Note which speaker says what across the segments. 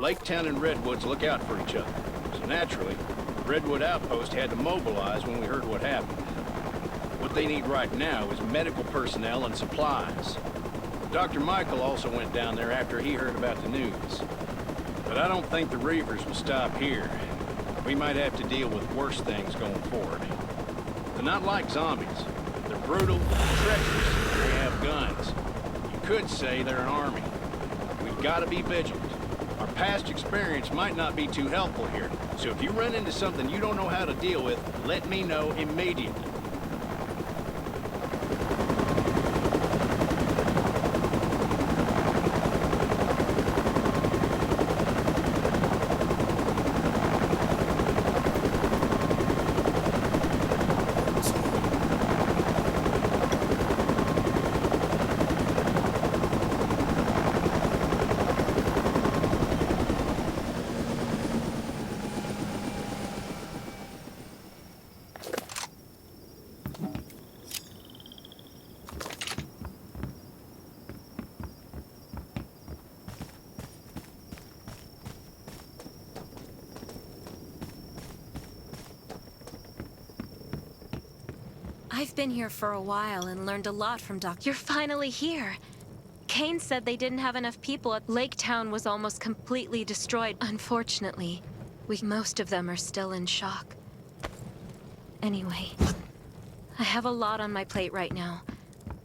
Speaker 1: Lake Town and Redwoods look out for each other. So naturally, Redwood Outpost had to mobilize when we heard what happened. What they need right now is medical personnel and supplies. Dr. Michael also went down there after he heard about the news. But I don't think the Reavers will stop here. We might have to deal with worse things going forward. They're not like zombies. They're brutal, treacherous, and they have guns. You could say they're an army. We've got to be vigilant. Our past experience might not be too helpful here, so if you run into something you don't know how to deal with, let me know immediately.
Speaker 2: I've been here for a while and learned a lot from Doc. You're finally here. Kane said they didn't have enough people. Lake Town was almost completely destroyed. Unfortunately, most of them are still in shock. Anyway, I have a lot on my plate right now.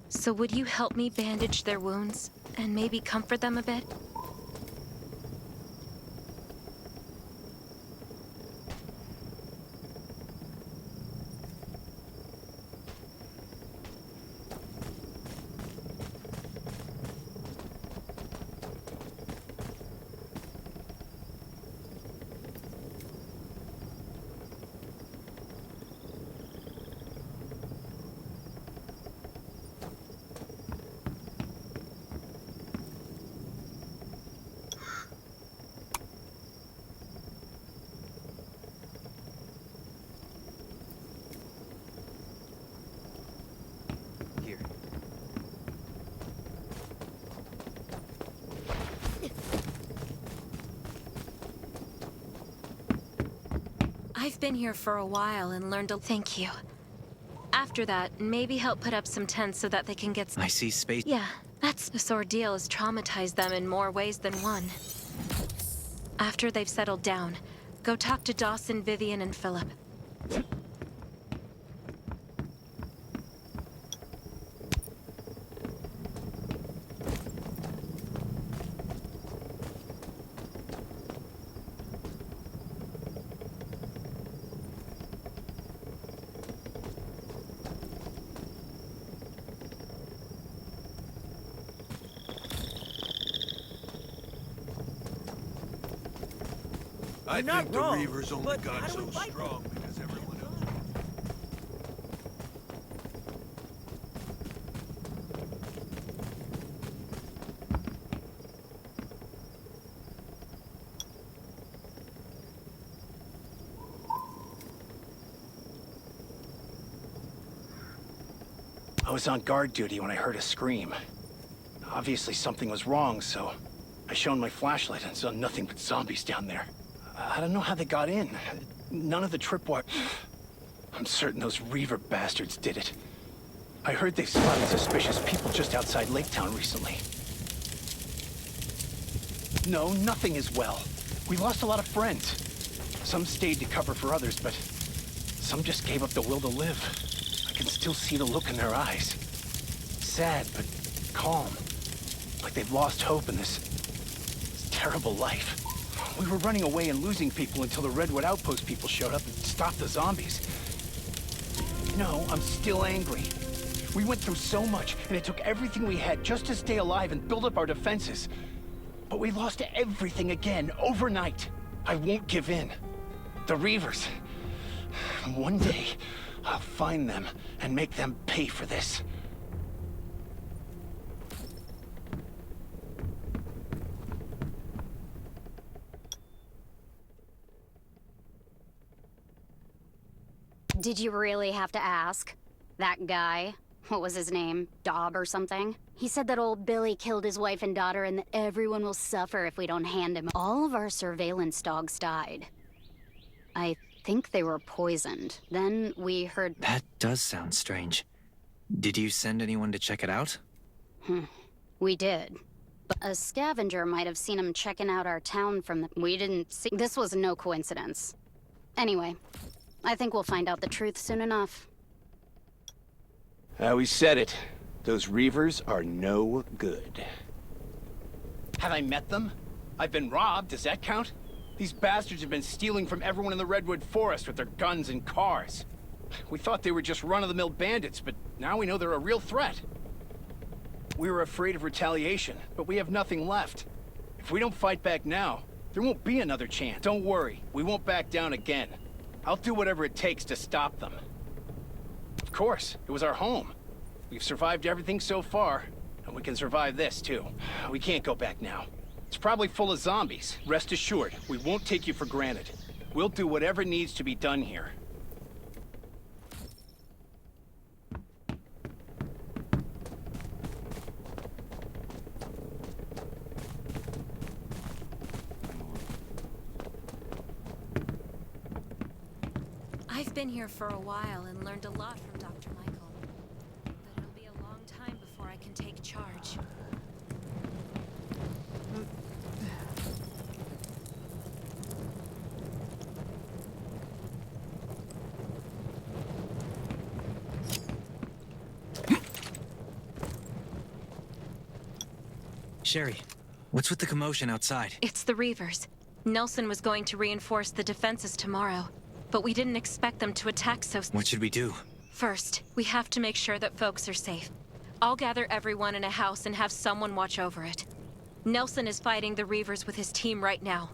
Speaker 2: So would you help me bandage their wounds and maybe comfort them a bit? I've been here for a while and learned a... Thank you. After that, maybe help put up some tents so that they can get...
Speaker 3: I see space.
Speaker 2: Yeah, this ordeal has traumatized them in more ways than one. After they've settled down, go talk to Dawson, Vivian, and Philip.
Speaker 4: I think the Reavers only got so strong because everyone else...
Speaker 1: I was on guard duty when I heard a scream. Obviously something was wrong, so I shone my flashlight and saw nothing but zombies down there. I don't know how they got in. None of the tripwire... I'm certain those Reaver bastards did it. I heard they spotted suspicious people just outside Lake Town recently. No, nothing is well. We lost a lot of friends. Some stayed to cover for others, but some just gave up the will to live. I can still see the look in their eyes. Sad, but calm. Like they've lost hope in this terrible life. We were running away and losing people until the Redwood Outpost people showed up and stopped the zombies. No, I'm still angry. We went through so much, and it took everything we had just to stay alive and build up our defenses. But we lost everything again, overnight. I won't give in. The Reavers. One day, I'll find them and make them pay for this.
Speaker 5: Did you really have to ask? That guy?
Speaker 3: what was his name? Dobb or something? He said that old Billy killed his wife and daughter and that everyone will suffer if we don't hand him. All of our surveillance dogs died. I think they were poisoned. Then we heard...
Speaker 5: That does sound strange. Did you send anyone to check it out?
Speaker 3: We did. But a scavenger might have seen him checking out our town from the... We didn't see... This was no coincidence. Anyway, I think we'll find out the truth soon enough.
Speaker 1: We said it. Those Reavers are no good. Have I met them? I've been robbed, does that count? These bastards have been stealing from everyone in the Redwood Forest with their guns and cars. We thought they were just run-of-the-mill bandits, but now we know they're a real threat. We were afraid of retaliation, but we have nothing left. If we don't fight back now, there won't be another chance. Don't worry, we won't back down again. I'll do whatever it takes to stop them. Of course, it was our home. We've survived everything so far, and we can survive this too. We can't go back now. It's probably full of zombies. Rest assured, we won't take you for granted. We'll do whatever needs to be done here.
Speaker 2: I've been here for a while and learned a lot from Dr. Michael. But it'll be a long time before I can take charge.
Speaker 5: Sherry, what's with the commotion outside?
Speaker 2: It's the Reavers. Nelson was going to reinforce the defenses tomorrow, but we didn't expect them to attack so...
Speaker 5: What should we do?
Speaker 2: First, we have to make sure that folks are safe. I'll gather everyone in a house and have someone watch over it. Nelson is fighting the Reavers with his team right now.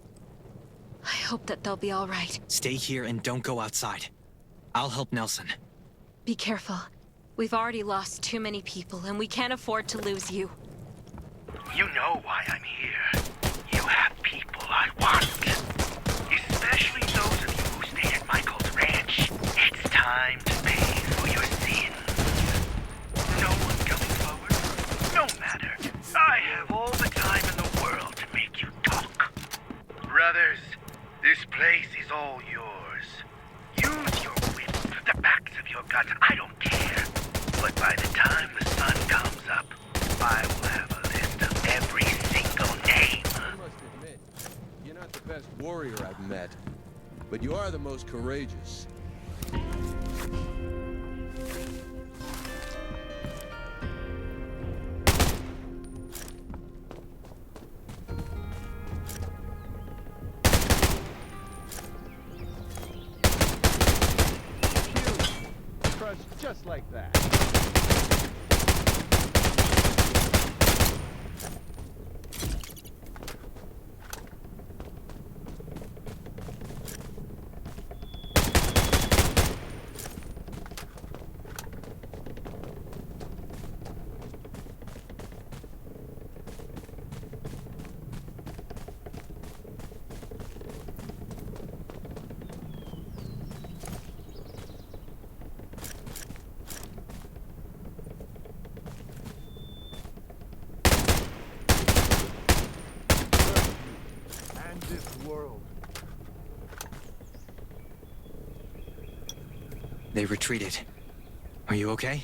Speaker 2: I hope that they'll be all right.
Speaker 5: Stay here and don't go outside. I'll help Nelson.
Speaker 2: Be careful. We've already lost too many people, and we can't afford to lose you.
Speaker 6: You know why I'm here. You have people I want. Especially those of you who stayed at Michael's ranch. It's time to pay for your sins. No one coming forward? No matter. I have all the time in the world to make you talk. Brothers, this place is all yours. Use your wit, the backs of your guns, I don't care. But by the time the sun comes up, I will have a list of every single name.
Speaker 4: I must admit, you're not the best warrior I've met, but you are the most courageous.
Speaker 1: Crushed just like that.
Speaker 5: They retreated. Are you okay?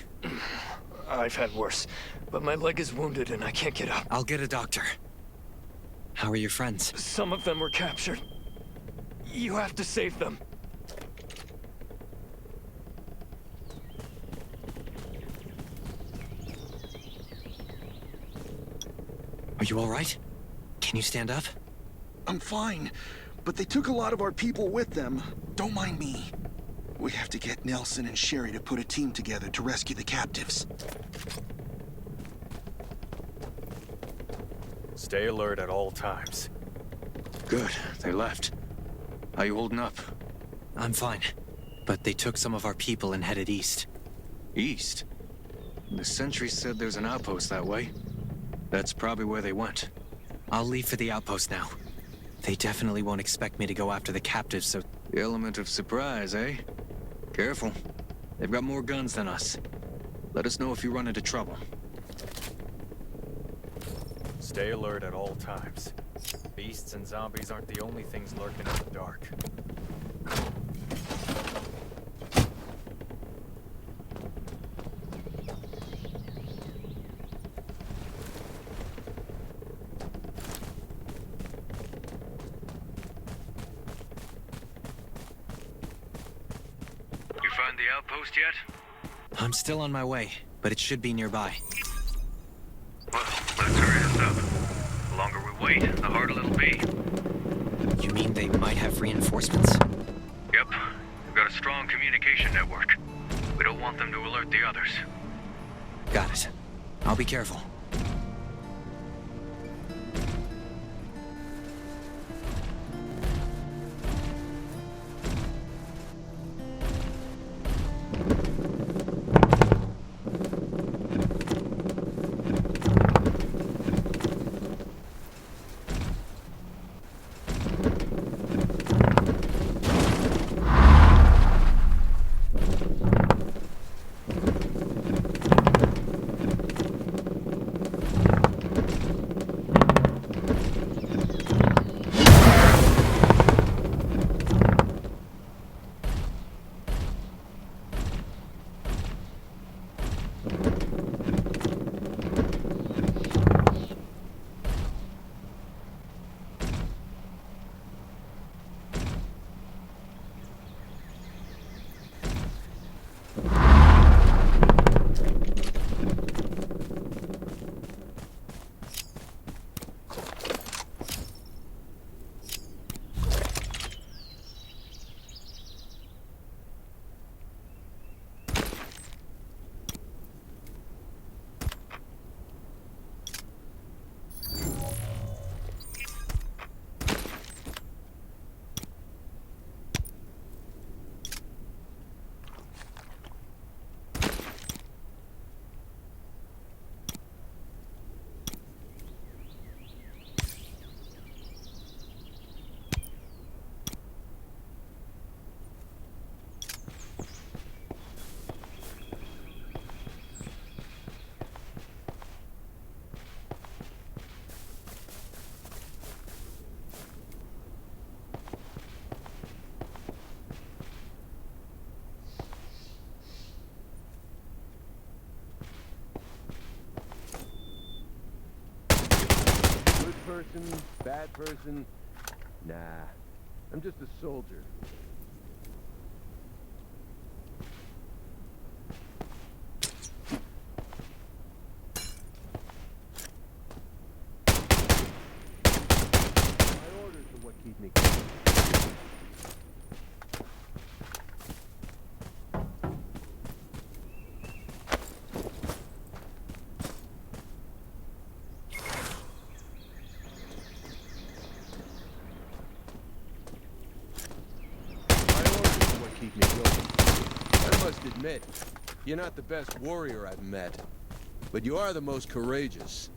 Speaker 7: I've had worse, but my leg is wounded and I can't get up.
Speaker 5: I'll get a doctor. How are your friends?
Speaker 7: Some of them were captured. You have to save them.
Speaker 5: Are you all right? Can you stand up?
Speaker 8: I'm fine, but they took a lot of our people with them. Don't mind me. We have to get Nelson and Sherry to put a team together to rescue the captives.
Speaker 7: Stay alert at all times.
Speaker 5: Good, they left. How you holding up? I'm fine, but they took some of our people and headed east.
Speaker 9: East? The sentry said there's an outpost that way. That's probably where they went.
Speaker 5: I'll leave for the outpost now. They definitely won't expect me to go after the captives, so...
Speaker 9: The element of surprise, eh? Careful. They've got more guns than us.
Speaker 5: Let us know if you run into trouble.
Speaker 10: Stay alert at all times. Beasts and zombies aren't the only things lurking in the dark.
Speaker 6: You find the outpost yet?
Speaker 5: I'm still on my way, but it should be nearby.
Speaker 6: Well, let's hurry this up. The longer we wait, the harder it'll be.
Speaker 5: You mean they might have reinforcements?
Speaker 6: Yep. We've got a strong communication network. We don't want them to alert the others.
Speaker 5: Got it. I'll be careful.
Speaker 4: Person, bad person? Nah, I'm just a soldier. My orders are what keep me going. Keep me going. I must admit, you're not the best warrior I've met, but you are the most courageous.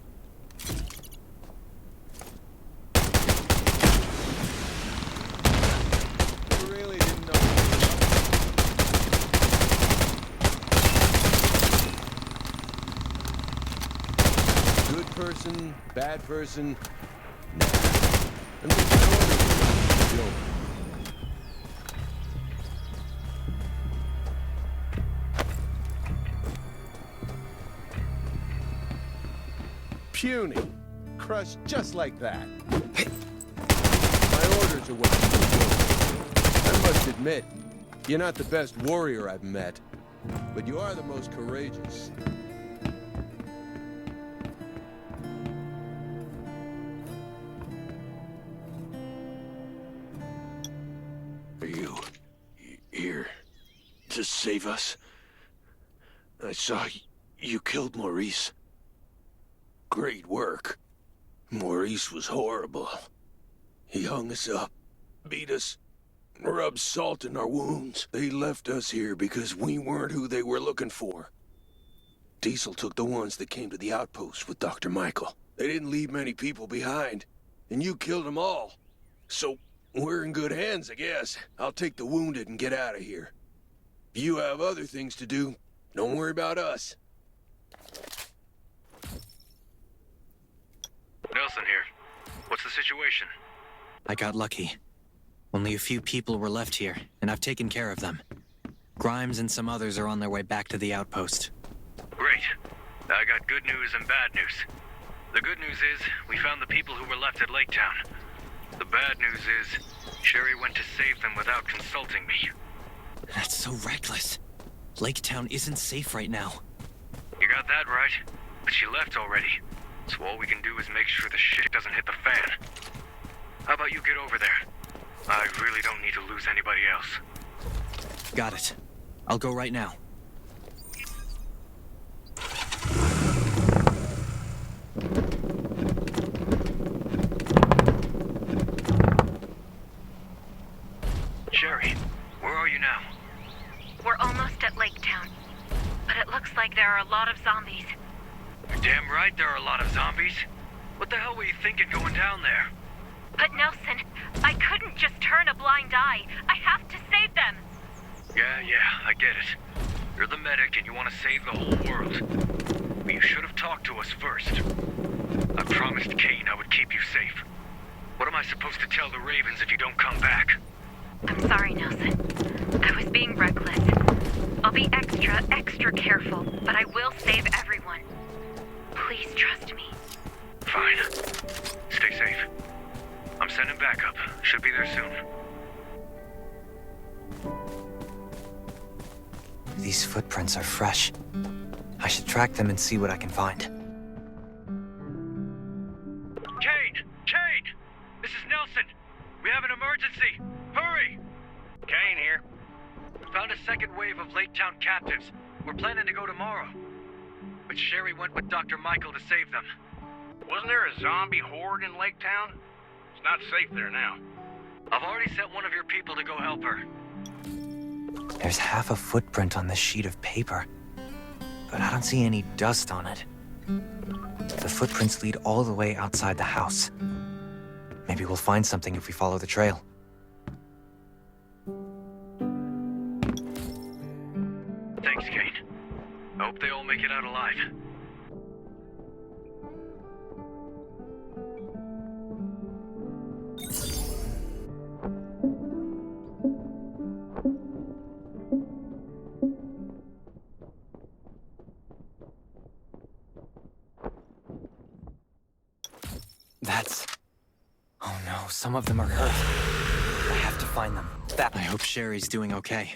Speaker 4: You really didn't know. Good person, bad person? Nah. I'm just an order. Puny. Crushed just like that. My orders are what keep me going. I must admit, you're not the best warrior I've met, but you are the most courageous.
Speaker 8: Are you here to save us? I saw you killed Maurice. Great work. Maurice was horrible. He hung us up, beat us, rubbed salt in our wounds. They left us here because we weren't who they were looking for. Diesel took the ones that came to the outpost with Dr. Michael. They didn't leave many people behind, and you killed them all. So, we're in good hands, I guess. I'll take the wounded and get out of here. If you have other things to do, don't worry about us.
Speaker 9: Nelson here. What's the situation?
Speaker 5: I got lucky. Only a few people were left here, and I've taken care of them. Grimes and some others are on their way back to the outpost.
Speaker 9: Great. I got good news and bad news. The good news is, we found the people who were left at Lake Town. The bad news is, Sherry went to save them without consulting me.
Speaker 5: That's so reckless. Lake Town isn't safe right now.
Speaker 9: You got that right, but she left already. So all we can do is make sure the shit doesn't hit the fan. How about you get over there? I really don't need to lose anybody else.
Speaker 5: Got it. I'll go right now.
Speaker 9: Sherry, where are you now?
Speaker 2: We're almost at Lake Town, but it looks like there are a lot of zombies.
Speaker 9: You're damn right there are a lot of zombies. What the hell were you thinking going down there?
Speaker 2: But Nelson, I couldn't just turn a blind eye. I have to save them.
Speaker 9: Yeah, I get it. You're the medic and you want to save the whole world. But you should have talked to us first. I promised Kane I would keep you safe. What am I supposed to tell the Ravens if you don't come back?
Speaker 2: I'm sorry, Nelson. I was being reckless. I'll be extra careful, but I will save everyone. Please trust me.
Speaker 9: Fine. Stay safe. I'm sending backup. Should be there soon.
Speaker 5: These footprints are fresh. I should track them and see what I can find.
Speaker 9: Kane! This is Nelson! We have an emergency! Hurry!
Speaker 6: Kane here.
Speaker 9: We found a second wave of Lake Town captives. We're planning to go tomorrow. But Sherry went with Dr. Michael to save them.
Speaker 6: Wasn't there a zombie horde in Lake Town? It's not safe there now.
Speaker 9: I've already sent one of your people to go help her.
Speaker 5: There's half a footprint on this sheet of paper, but I don't see any dust on it. The footprints lead all the way outside the house. Maybe we'll find something if we follow the trail.
Speaker 9: Thanks, Kane. I hope they all make it out alive.
Speaker 5: Oh no, some of them are hurt. I have to find them. I hope Sherry's doing okay.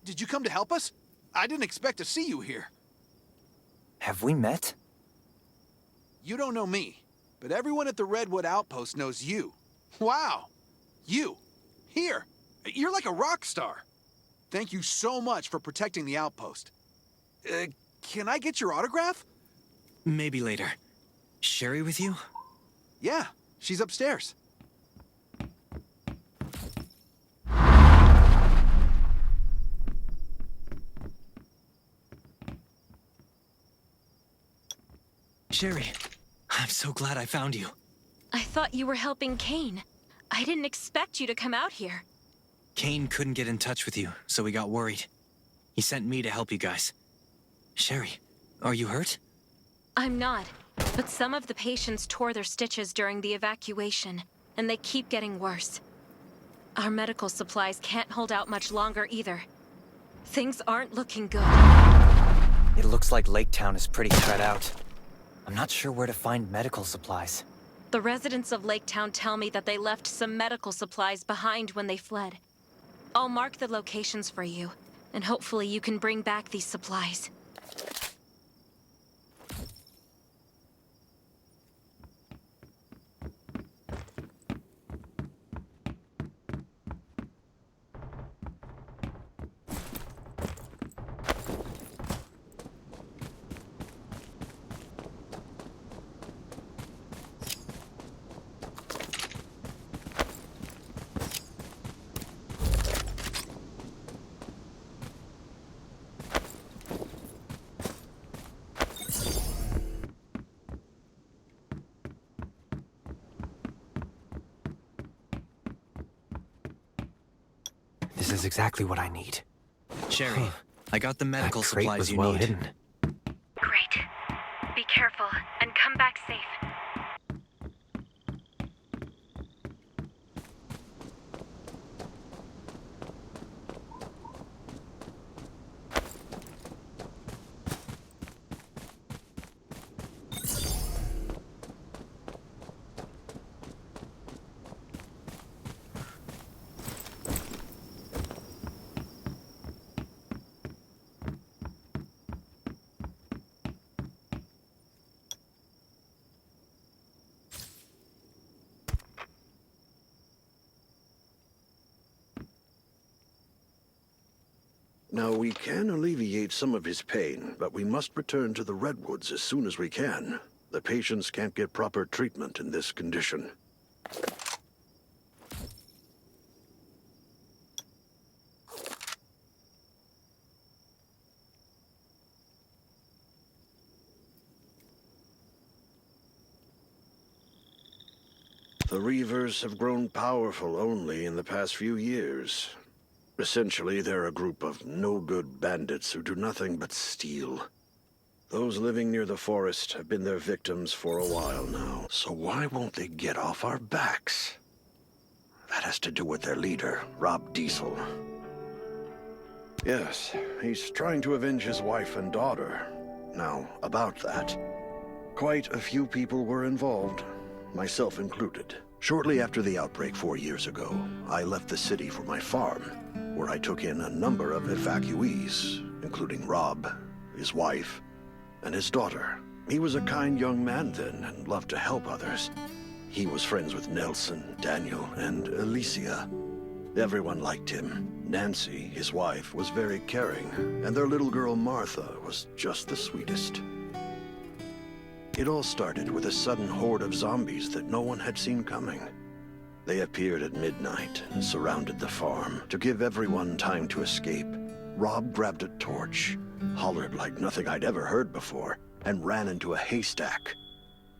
Speaker 11: Did you come to help us? I didn't expect to see you here.
Speaker 5: Have we met?
Speaker 11: You don't know me, but everyone at the Redwood Outpost knows you. Wow! You! Here! You're like a rock star. Thank you so much for protecting the outpost. Can I get your autograph?
Speaker 5: Maybe later. Sherry with you?
Speaker 11: Yeah, she's upstairs.
Speaker 5: Sherry, I'm so glad I found you.
Speaker 2: I thought you were helping Kane. I didn't expect you to come out here.
Speaker 5: Kane couldn't get in touch with you, so we got worried. He sent me to help you guys. Sherry, are you hurt?
Speaker 2: I'm not, but some of the patients tore their stitches during the evacuation, and they keep getting worse. Our medical supplies can't hold out much longer either. Things aren't looking good.
Speaker 5: It looks like Lake Town is pretty spread out. I'm not sure where to find medical supplies.
Speaker 2: The residents of Lake Town tell me that they left some medical supplies behind when they fled. I'll mark the locations for you, and hopefully you can bring back these supplies.
Speaker 5: This is exactly what I need.
Speaker 12: Sherry, I got the medical
Speaker 5: That crate
Speaker 12: supplies
Speaker 5: was
Speaker 12: you
Speaker 5: well
Speaker 12: need.
Speaker 5: hidden.
Speaker 2: Great. Be careful, and come back safe.
Speaker 8: Now, we can alleviate some of his pain, but we must return to the Redwoods as soon as we can. The patients can't get proper treatment in this condition. The Reavers have grown powerful only in the past few years. Essentially, they're a group of no-good bandits who do nothing but steal. Those living near the forest have been their victims for a while now. So why won't they get off our backs? That has to do with their leader, Rob Diesel. Yes, he's trying to avenge his wife and daughter. Now, about that, quite a few people were involved, myself included. Shortly after the outbreak 4 years ago, I left the city for my farm, where I took in a number of evacuees, including Rob, his wife, and his daughter. He was a kind young man then and loved to help others. He was friends with Nelson, Daniel, and Alicia. Everyone liked him. Nancy, his wife, was very caring, and their little girl Martha was just the sweetest. It all started with a sudden horde of zombies that no one had seen coming. They appeared at midnight and surrounded the farm. To give everyone time to escape, Rob grabbed a torch, hollered like nothing I'd ever heard before, and ran into a haystack.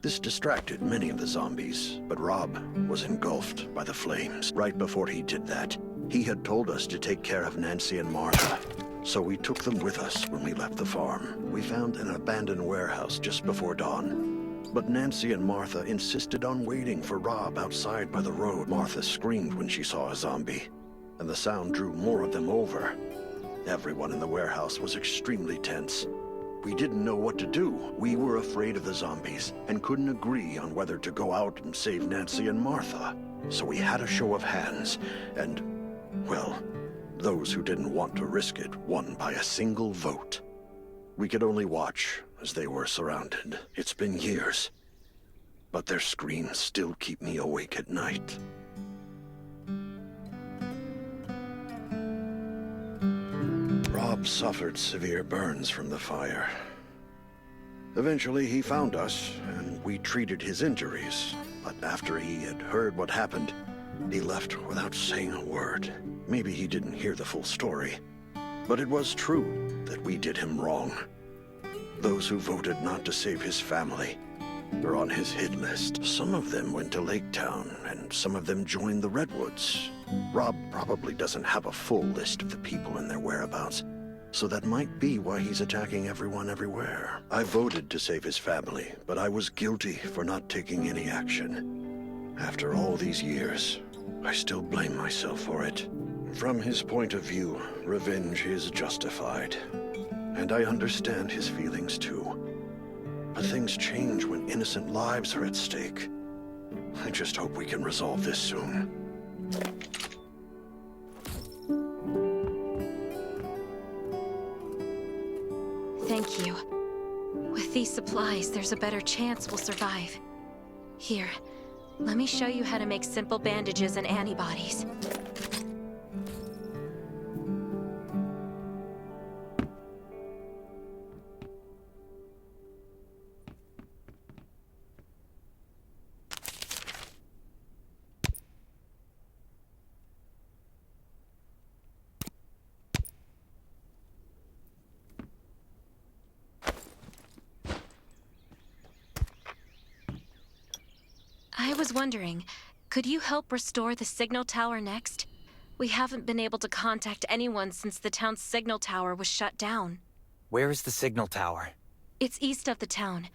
Speaker 8: This distracted many of the zombies, but Rob was engulfed by the flames. Right before he did that, he had told us to take care of Nancy and Martha, so we took them with us when we left the farm. We found an abandoned warehouse just before dawn. But Nancy and Martha insisted on waiting for Rob outside by the road. Martha screamed when she saw a zombie, and the sound drew more of them over. Everyone in the warehouse was extremely tense. We didn't know what to do. We were afraid of the zombies and couldn't agree on whether to go out and save Nancy and Martha. So we had a show of hands, and, well, those who didn't want to risk it won by a single vote. We could only watch as they were surrounded. It's been years, but their screams still keep me awake at night. Rob suffered severe burns from the fire. Eventually, he found us, and we treated his injuries. But after he had heard what happened, he left without saying a word. Maybe he didn't hear the full story. But it was true that we did him wrong. Those who voted not to save his family are on his hit list. Some of them went to Lake Town, and some of them joined the Redwoods. Rob probably doesn't have a full list of the people and their whereabouts, so that might be why he's attacking everyone everywhere. I voted to save his family, but I was guilty for not taking any action. After all these years, I still blame myself for it. From his point of view, revenge is justified. And I understand his feelings too. But things change when innocent lives are at stake. I just hope we can resolve this soon.
Speaker 2: Thank you. With these supplies, there's a better chance we'll survive. Here, let me show you how to make simple bandages and antibodies. I was wondering, could you help restore the signal tower next? We haven't been able to contact anyone since the town's signal tower was shut down.
Speaker 5: Where is the signal tower?
Speaker 2: It's east of the town.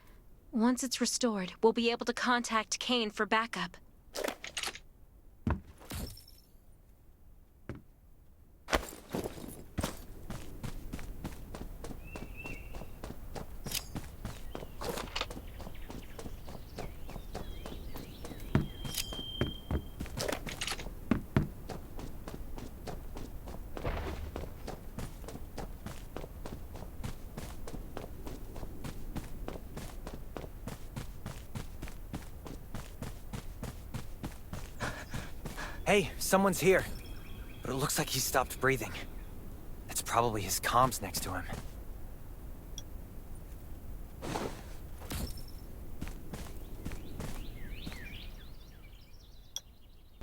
Speaker 2: Once it's restored, we'll be able to contact Kane for backup.
Speaker 5: Hey, someone's here. But it looks like he stopped breathing. It's probably his comms next to him.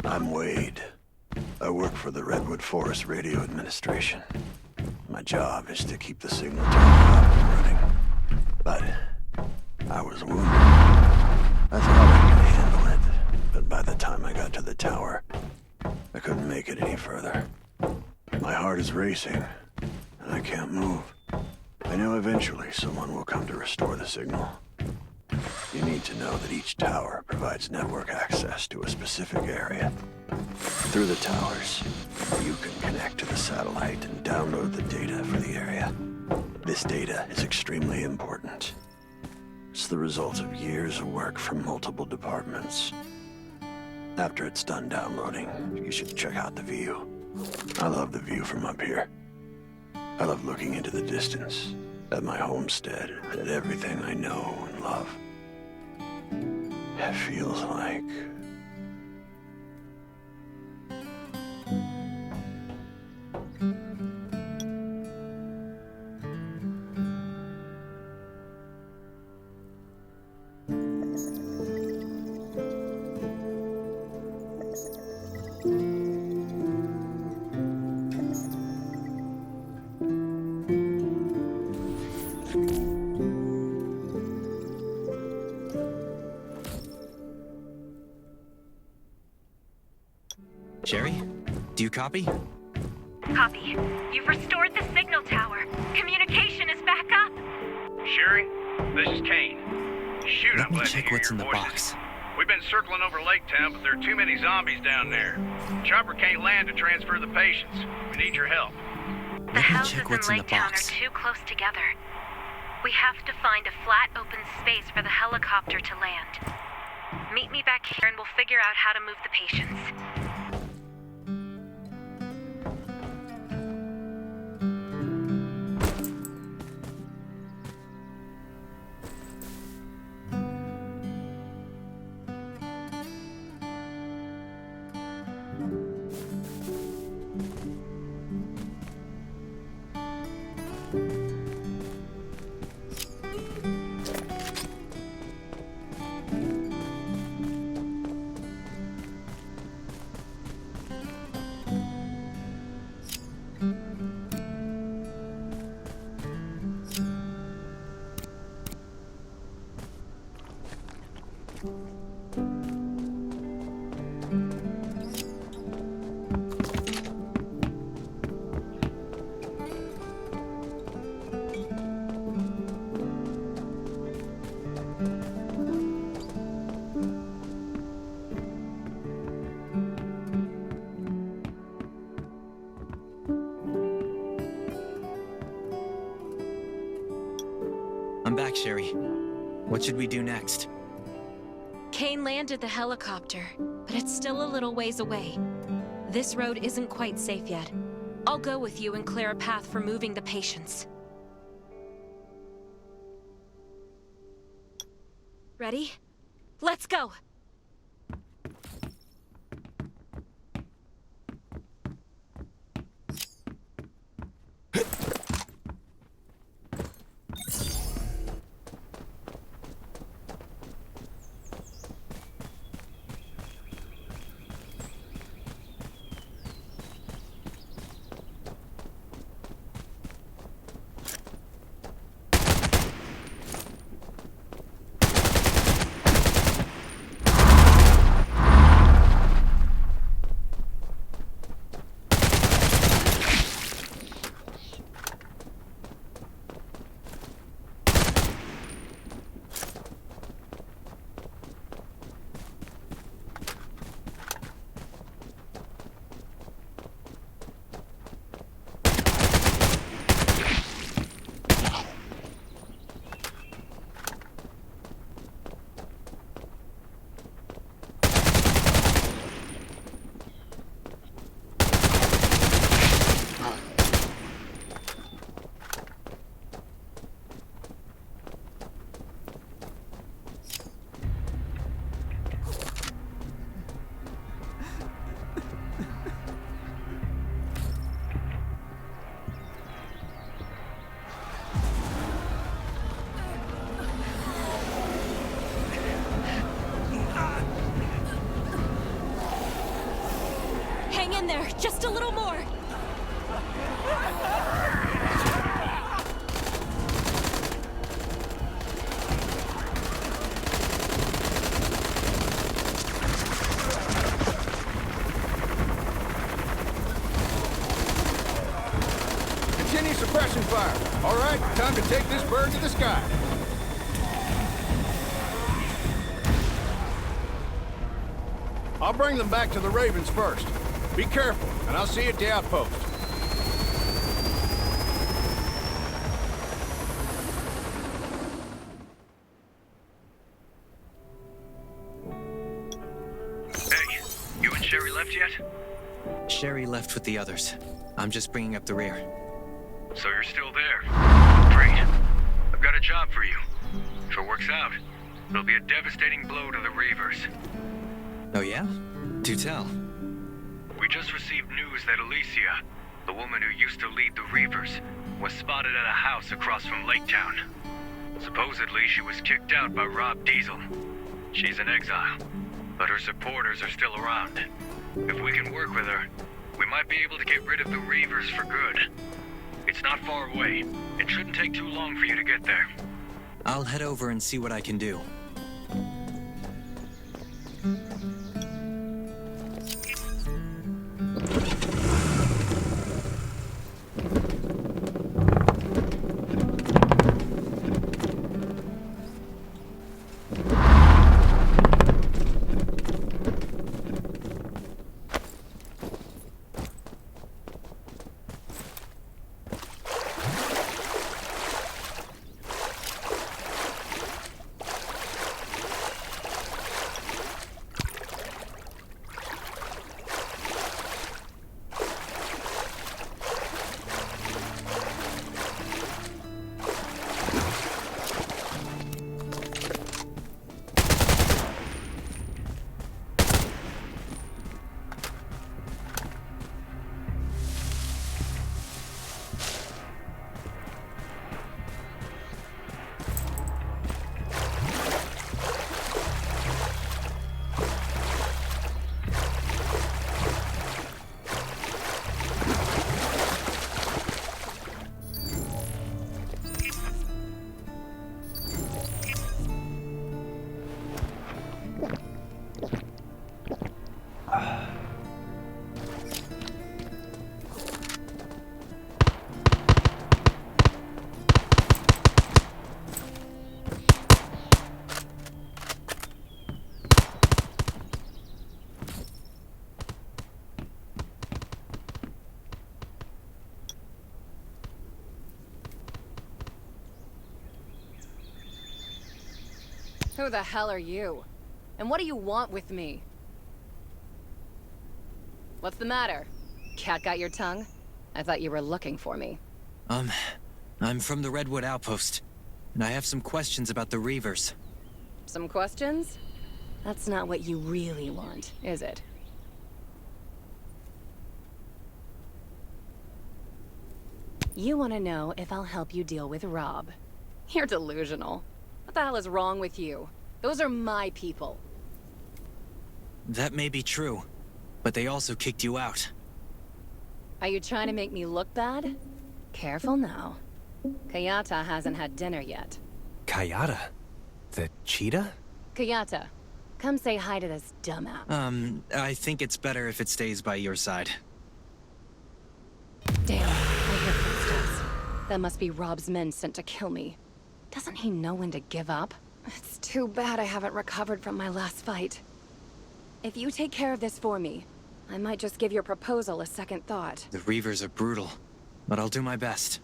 Speaker 8: I'm Wade. I work for the Redwood Forest Radio Administration. My job is to keep the signal tower up and running. But I was wounded. I thought I could handle it, but by the time I got to the tower, I couldn't make it any further. My heart is racing, and I can't move. I know eventually someone will come to restore the signal. You need to know that each tower provides network access to a specific area. Through the towers, you can connect to the satellite and download the data for the area. This data is extremely important. It's the result of years of work from multiple departments. After it's done downloading, you should check out the view. I love the view from up here. I love looking into the distance, at my homestead, at everything I know and love. It feels like...
Speaker 12: Sherry, do you copy?
Speaker 2: Copy. You've restored the signal tower. Communication is back up.
Speaker 9: Sherry, this is Kane. Shoot,
Speaker 12: Let
Speaker 9: I'm
Speaker 12: me
Speaker 9: glad to
Speaker 12: check
Speaker 9: hear
Speaker 12: what's
Speaker 9: your
Speaker 12: in the
Speaker 9: voices.
Speaker 12: box.
Speaker 9: We've been circling over Lake Town, but there are too many zombies down there. Chopper can't land to transfer the patients. We need your help.
Speaker 2: The houses
Speaker 12: check
Speaker 2: in
Speaker 12: what's in
Speaker 2: Lake
Speaker 12: the
Speaker 2: Town are
Speaker 12: box.
Speaker 2: too close together. We have to find a flat, open space for the helicopter to land. Meet me back here and we'll figure out how to move the patients.
Speaker 12: I'm back, Sherry. What should we do next?
Speaker 2: Kane landed the helicopter, but it's still a little ways away. This road isn't quite safe yet. I'll go with you and clear a path for moving the patients. Ready? Let's go!
Speaker 13: fire. All right, time to take this bird to the sky. I'll bring them back to the Ravens first. Be careful, and I'll see you at the outpost.
Speaker 9: Hey, you and Sherry left yet?
Speaker 12: Sherry left with the others. I'm just bringing up the rear.
Speaker 9: So you're still there. Great. I've got a job for you. If it works out, it'll be a devastating blow to the Reavers.
Speaker 12: Oh yeah? Do tell.
Speaker 9: We just received news that Alicia, the woman who used to lead the Reavers, was spotted at a house across from Lake Town. Supposedly, she was kicked out by Rob Diesel. She's in exile, but her supporters are still around. If we can work with her, we might be able to get rid of the Reavers for good. It's not far away. It shouldn't take too long for you to get there.
Speaker 12: I'll head over and see what I can do.
Speaker 14: Who the hell are you? And what do you want with me? What's the matter? Cat got your tongue? I thought you were looking for me.
Speaker 12: I'm from the Redwood Outpost, and I have some questions about the Reavers.
Speaker 14: Some questions? That's not what you really want, is it? You want to know if I'll help you deal with Rob. You're delusional. What the hell is wrong with you? Those are my people.
Speaker 12: That may be true, but they also kicked you out.
Speaker 14: Are you trying to make me look bad? Careful now. Kayata hasn't had dinner yet.
Speaker 5: Kayata? The cheetah?
Speaker 14: Kayata, come say hi to this dumbass.
Speaker 12: I think it's better if it stays by your side.
Speaker 14: Damn, I hear footsteps. That must be Rob's men sent to kill me. Doesn't he know when to give up? It's too bad I haven't recovered from my last fight. If you take care of this for me, I might just give your proposal a second thought.
Speaker 12: The Reavers are brutal, but I'll do my best.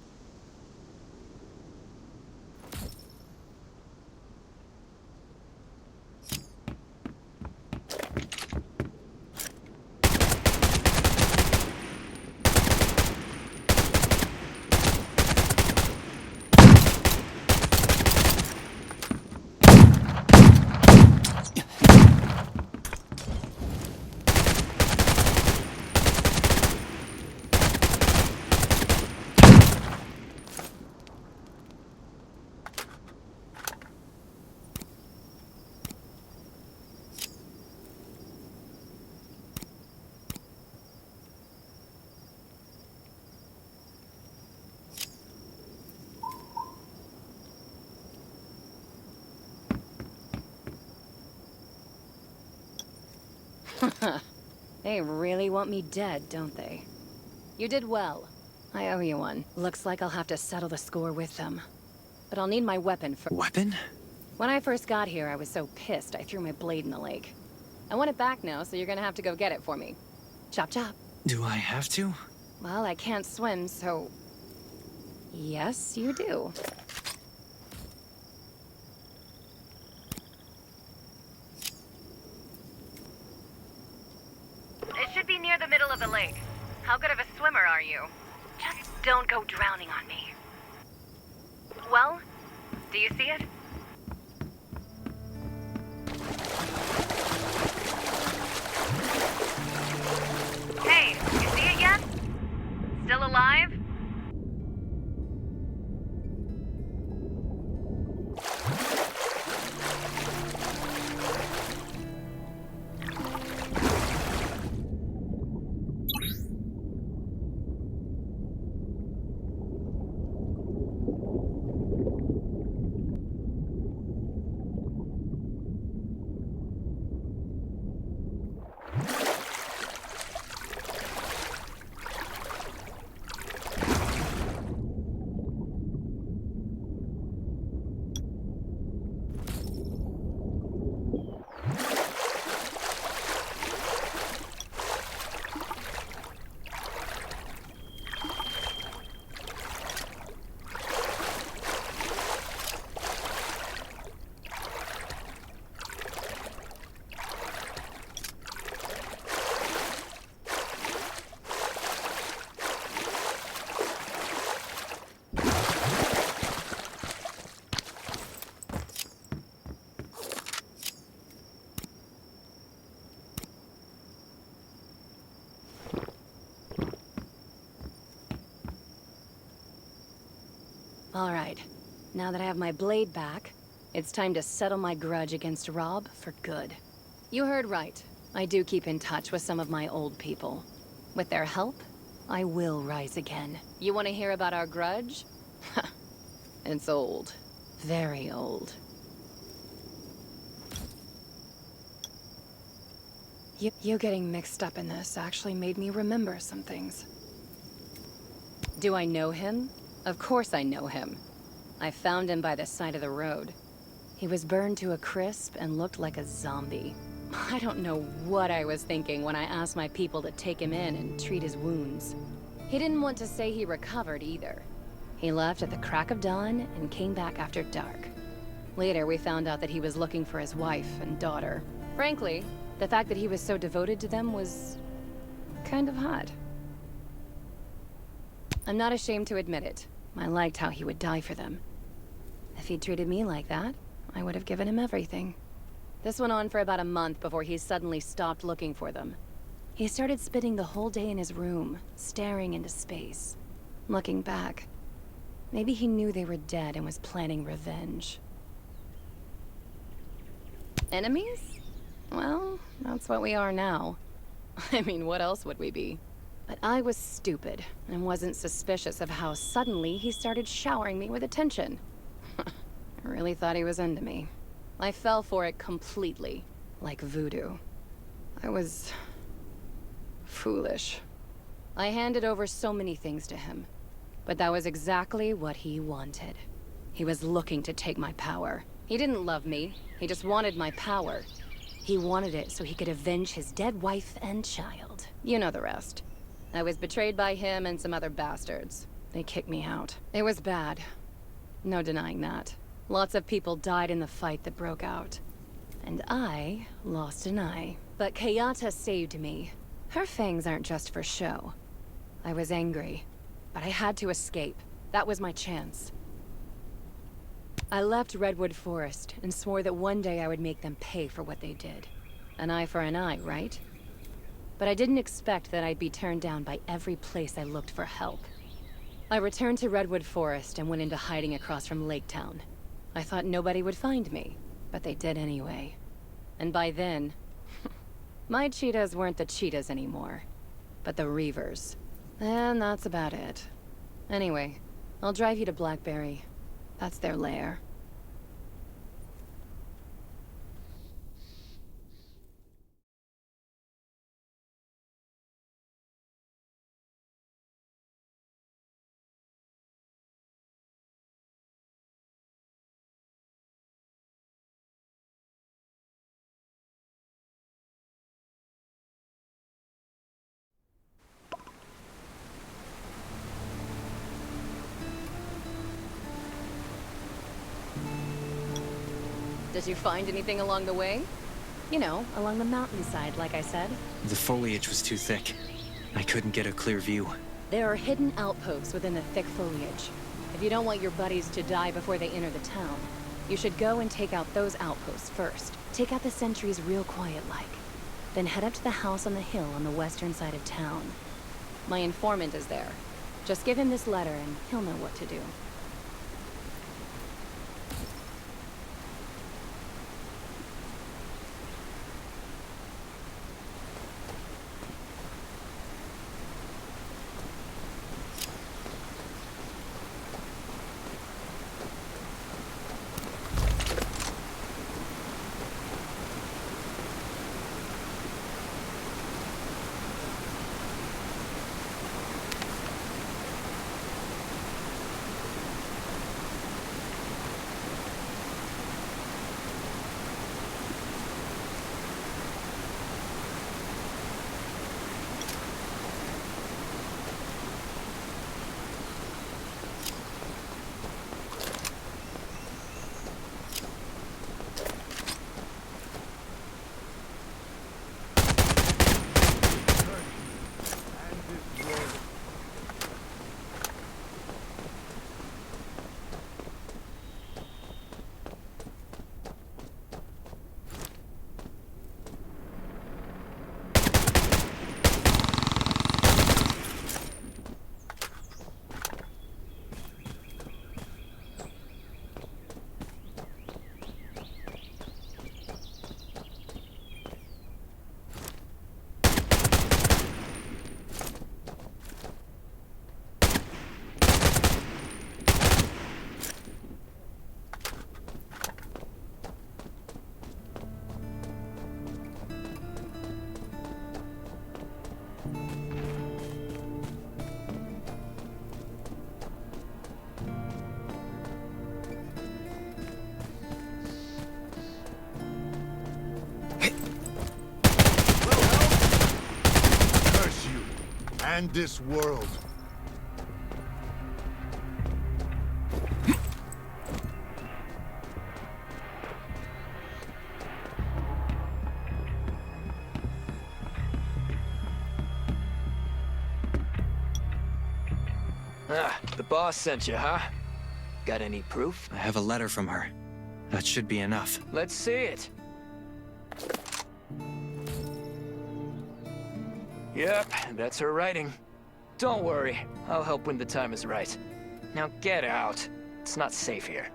Speaker 14: They really want me dead, don't they? You did well. I owe you one. Looks like I'll have to settle the score with them. But I'll need my weapon for—
Speaker 12: Weapon?
Speaker 14: When I first got here, I was so pissed I threw my blade in the lake. I want it back now, so you're gonna have to go get it for me. Chop chop.
Speaker 12: Do I have to?
Speaker 14: Well, I can't swim, so... Yes, you do.
Speaker 15: It should be near the middle of the lake. How good of a swimmer are you? Just don't go drowning on me. Well, do you see it? Hey, you see it yet? Still alive?
Speaker 14: All right. Now that I have my blade back, it's time to settle my grudge against Rob for good. You heard right. I do keep in touch with some of my old people. With their help, I will rise again. You want to hear about our grudge? It's old. Very old. You getting mixed up in this actually made me remember some things. Do I know him? Of course I know him. I found him by the side of the road. He was burned to a crisp and looked like a zombie. I don't know what I was thinking when I asked my people to take him in and treat his wounds. He didn't want to say he recovered either. He left at the crack of dawn and came back after dark. Later, we found out that he was looking for his wife and daughter. Frankly, the fact that he was so devoted to them was kind of hot. I'm not ashamed to admit it. I liked how he would die for them. If he'd treated me like that, I would have given him everything. This went on for about a month before he suddenly stopped looking for them. He started spending the whole day in his room, staring into space. Looking back, maybe he knew they were dead and was planning revenge. Enemies? Well, that's what we are now. I mean, what else would we be? But I was stupid and wasn't suspicious of how suddenly he started showering me with attention. I really thought he was into me. I fell for it completely, like voodoo. I was foolish. I handed over so many things to him, but that was exactly what he wanted. He was looking to take my power. He didn't love me, he just wanted my power. He wanted it so he could avenge his dead wife and child. You know the rest. I was betrayed by him and some other bastards. They kicked me out. It was bad. No denying that. Lots of people died in the fight that broke out. And I lost an eye. But Kayata saved me. Her fangs aren't just for show. I was angry, but I had to escape. That was my chance. I left Redwood Forest and swore that one day I would make them pay for what they did. An eye for an eye, right? But I didn't expect that I'd be turned down by every place I looked for help. I returned to Redwood Forest and went into hiding across from Lake Town. I thought nobody would find me, but they did anyway. And by then, my cheetahs weren't the cheetahs anymore, but the Reavers. And that's about it. Anyway, I'll drive you to Blackberry. That's their lair. Did you find anything along the way? You know, along the mountainside, like I said.
Speaker 12: The foliage was too thick. I couldn't get a clear view.
Speaker 14: There are hidden outposts within the thick foliage. If you don't want your buddies to die before they enter the town, you should go and take out those outposts first. Take out the sentries real quiet-like. Then head up to the house on the hill on the western side of town. My informant is there. Just give him this letter and he'll know what to do.
Speaker 16: And this world.
Speaker 7: Ah, the boss sent you, huh? Got any proof?
Speaker 12: I have a letter from her. That should be enough.
Speaker 7: Let's see it. Yep, that's her writing. Don't worry, I'll help when the time is right. Now get out. It's not safe here.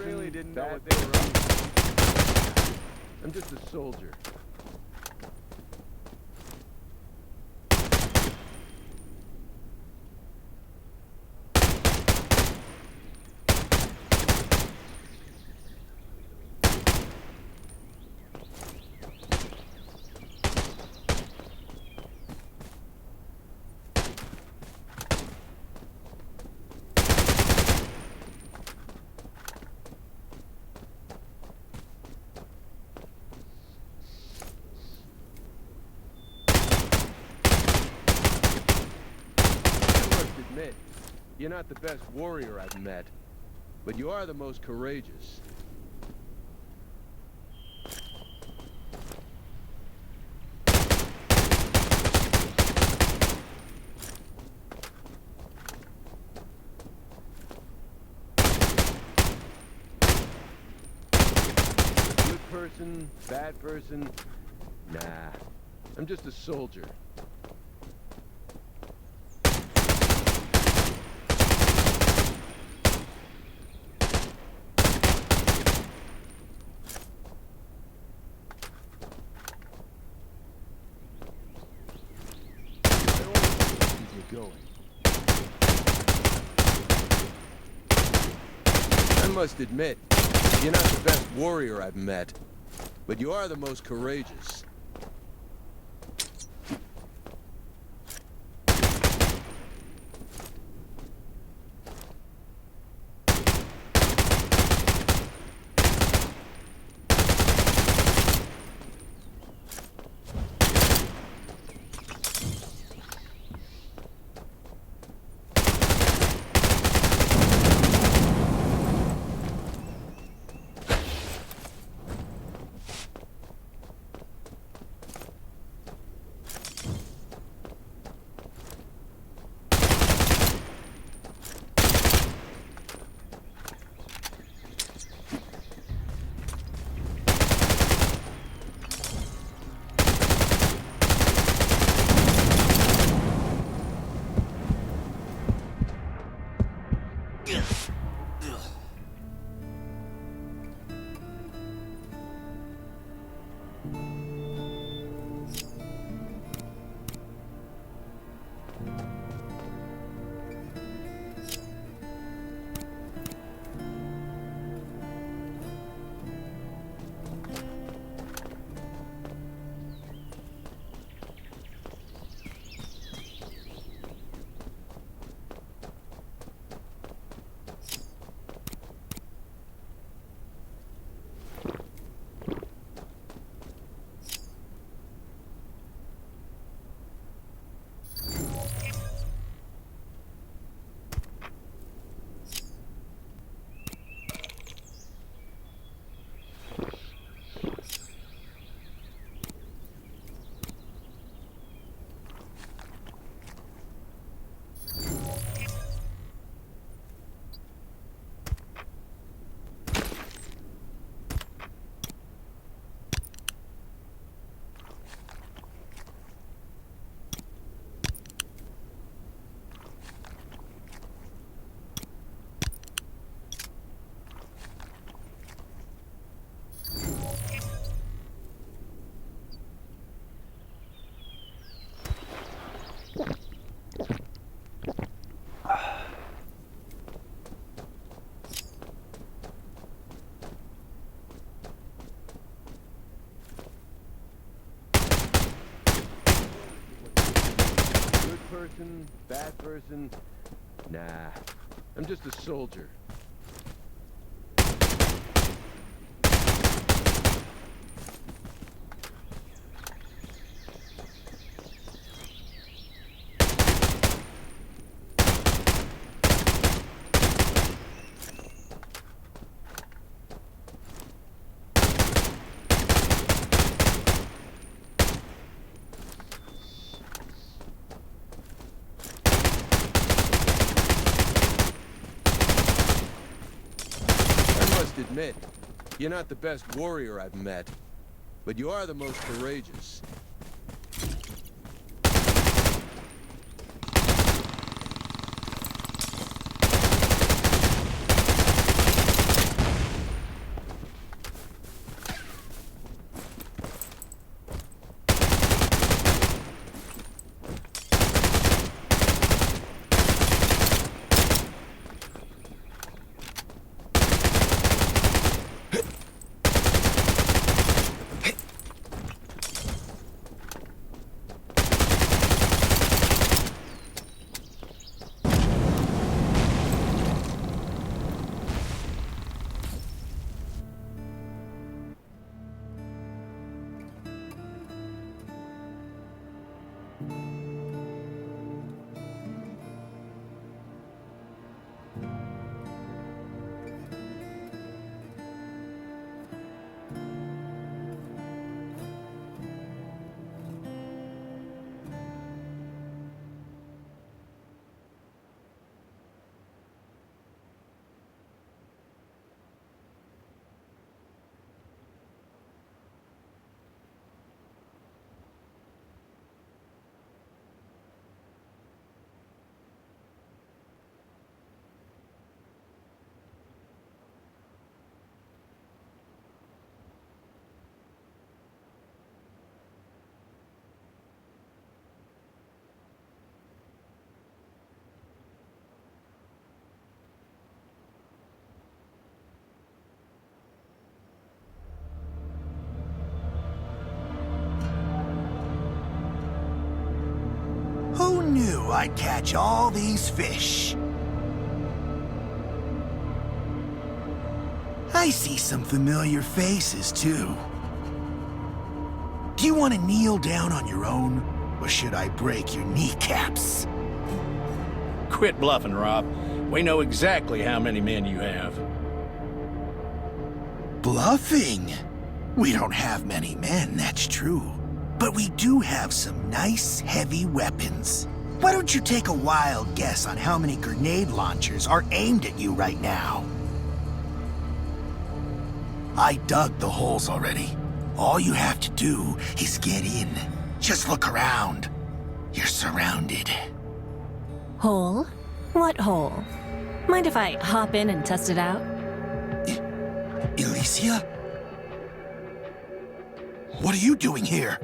Speaker 4: Really didn't know what they were up to. I'm just a soldier. You're not the best warrior I've met, but you are the most courageous. person, bad person? Nah, I'm just a soldier. Going. I must admit, you're not the best warrior I've met, but you are the most courageous. Person, bad person? Nah, I'm just a soldier. Admit, you're not the best warrior I've met, but you are the most courageous.
Speaker 16: knew I'd catch all these fish? I see some familiar faces, too. Do you want to kneel down on your own, or should I break your kneecaps?
Speaker 13: Quit bluffing, Rob. We know exactly how many men you have.
Speaker 16: Bluffing? We don't have many men, that's true. But we do have some nice, heavy weapons. Why don't you take a wild guess on how many grenade launchers are aimed at you right now? I dug the holes already. All you have to do is get in. Just look around. You're surrounded.
Speaker 17: Hole? What hole? Mind if I hop in and test it out?
Speaker 16: Alicia? What are you doing here?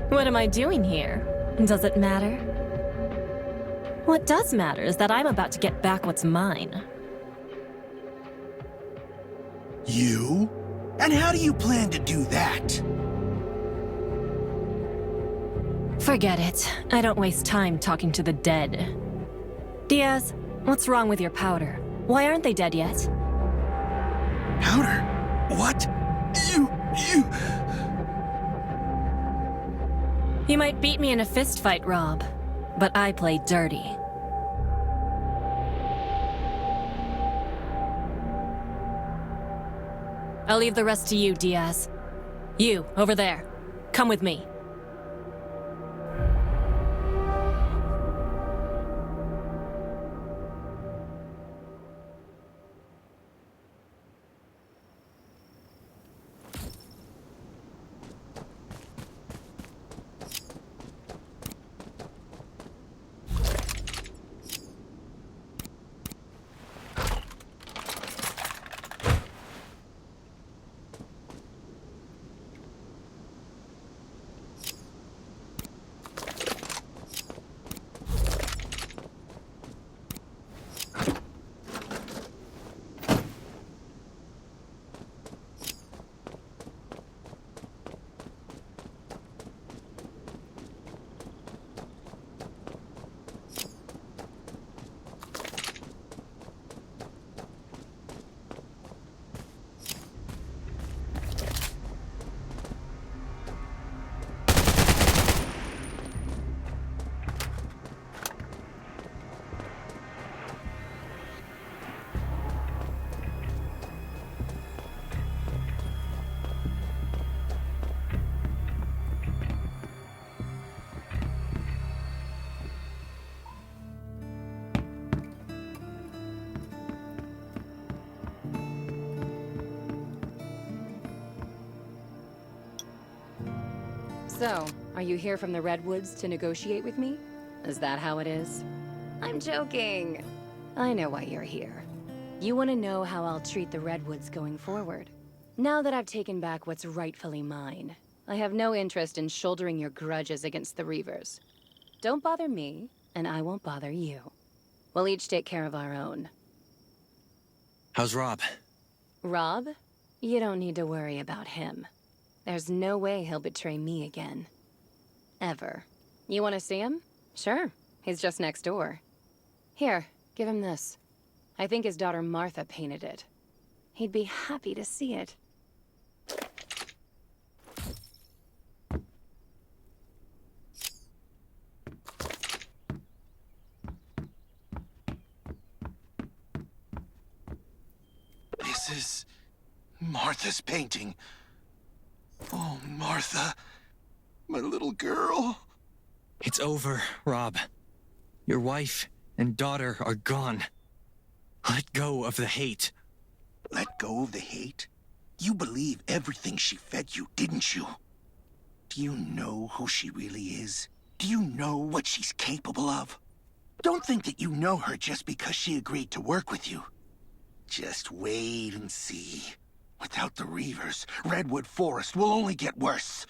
Speaker 17: What am I doing here? Does it matter? What does matter is that I'm about to get back what's mine.
Speaker 16: You? And how do you plan to do that?
Speaker 17: Forget it. I don't waste time talking to the dead. Diaz, what's wrong with your powder? Why aren't they dead yet?
Speaker 16: Powder? What?
Speaker 17: You might beat me in a fist fight, Rob, but I play dirty. I'll leave the rest to you, Diaz. You, over there. Come with me.
Speaker 14: So, are you here from the Redwoods to negotiate with me? Is that how it is? I'm joking. I know why you're here. You want to know how I'll treat the Redwoods going forward. Now that I've taken back what's rightfully mine, I have no interest in shouldering your grudges against the Reavers. Don't bother me, and I won't bother you. We'll each take care of our own.
Speaker 12: How's Rob?
Speaker 14: Rob? You don't need to worry about him. There's no way he'll betray me again. Ever. You want to see him? Sure. He's just next door. Here, give him this. I think his daughter Martha painted it. He'd be happy to see it.
Speaker 16: This is Martha's painting. Oh, Martha. My little girl.
Speaker 12: It's over, Rob. Your wife and daughter are gone. Let go of the hate.
Speaker 16: Let go of the hate? You believe everything she fed you, didn't you? Do you know who she really is? Do you know what she's capable of? Don't think that you know her just because she agreed to work with you. Just wait and see. Without the Reavers, Redwood Forest will only get worse.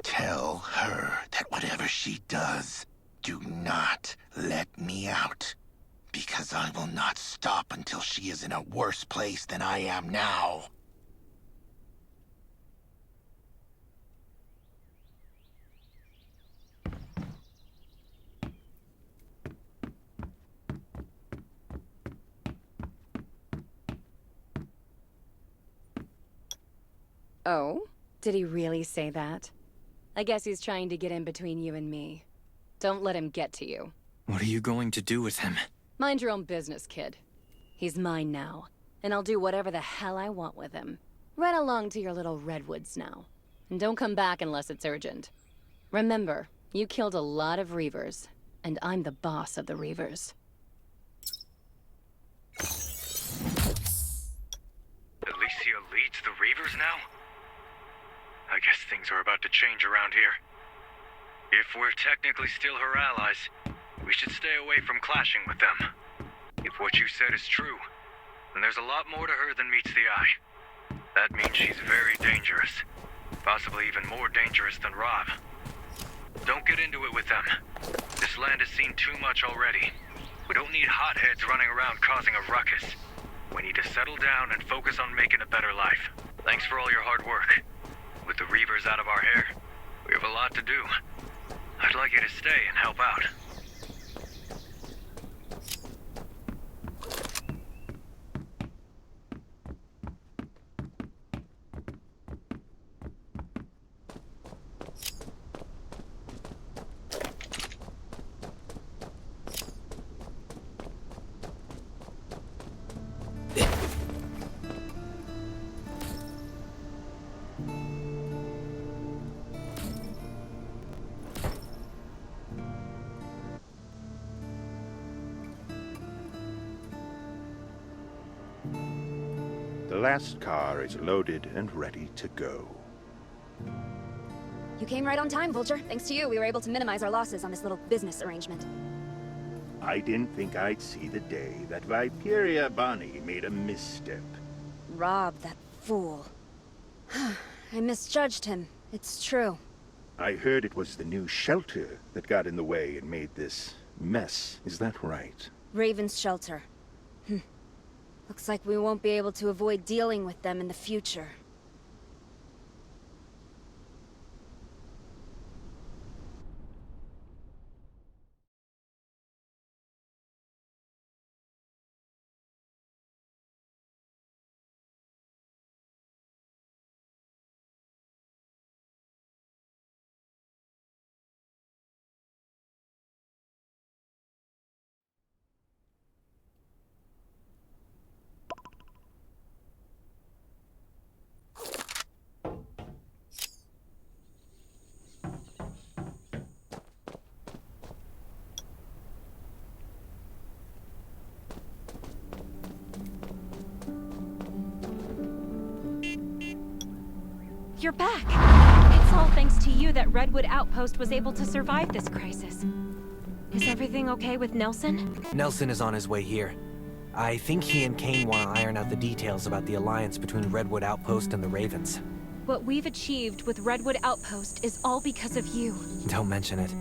Speaker 16: Tell her that whatever she does, do not let me out. Because I will not stop until she is in a worse place than I am now.
Speaker 14: Oh? Did he really say that? I guess he's trying to get in between you and me. Don't let him get to you.
Speaker 12: What are you going to do with him?
Speaker 14: Mind your own business, kid. He's mine now, and I'll do whatever the hell I want with him. Run along to your little redwoods now. And don't come back unless it's urgent. Remember, you killed a lot of Reavers, and I'm the boss of the Reavers.
Speaker 9: Alicia leads the Reavers now? I guess things are about to change around here. If we're technically still her allies, we should stay away from clashing with them. If what you said is true, then there's a lot more to her than meets the eye. That means she's very dangerous. Possibly even more dangerous than Rob. Don't get into it with them. This land has seen too much already. We don't need hotheads running around causing a ruckus. We need to settle down and focus on making a better life. Thanks for all your hard work. With the Reavers out of our hair, we have a lot to do. I'd like you to stay and help out.
Speaker 18: The last car is loaded and ready to go.
Speaker 19: You came right on time, Vulture. Thanks to you, we were able to minimize our losses on this little business arrangement.
Speaker 18: I didn't think I'd see the day that Viperia Bonnie made a misstep.
Speaker 19: Rob, that fool. I misjudged him. It's true.
Speaker 18: I heard it was the new shelter that got in the way and made this mess. Is that right?
Speaker 19: Raven's shelter. Looks like we won't be able to avoid dealing with them in the future.
Speaker 2: You're back! It's all thanks to you that Redwood Outpost was able to survive this crisis. Is everything okay with Nelson?
Speaker 5: Nelson is on his way here. I think he and Kane want to iron out the details about the alliance between Redwood Outpost and the Ravens.
Speaker 2: What we've achieved with Redwood Outpost is all because of you.
Speaker 5: Don't mention it.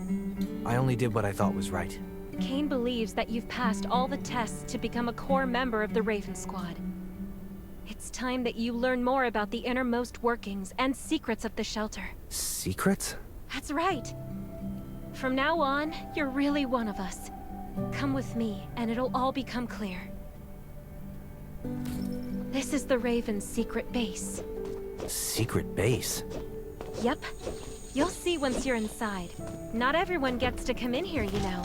Speaker 5: I only did what I thought was right.
Speaker 2: Kane believes that you've passed all the tests to become a core member of the Raven Squad. It's time that you learn more about the innermost workings and secrets of the shelter.
Speaker 5: Secrets?
Speaker 2: That's right. From now on, you're really one of us. Come with me, and it'll all become clear. This is the Raven's secret base.
Speaker 5: Secret base?
Speaker 2: Yep. You'll see once you're inside. Not everyone gets to come in here, you know.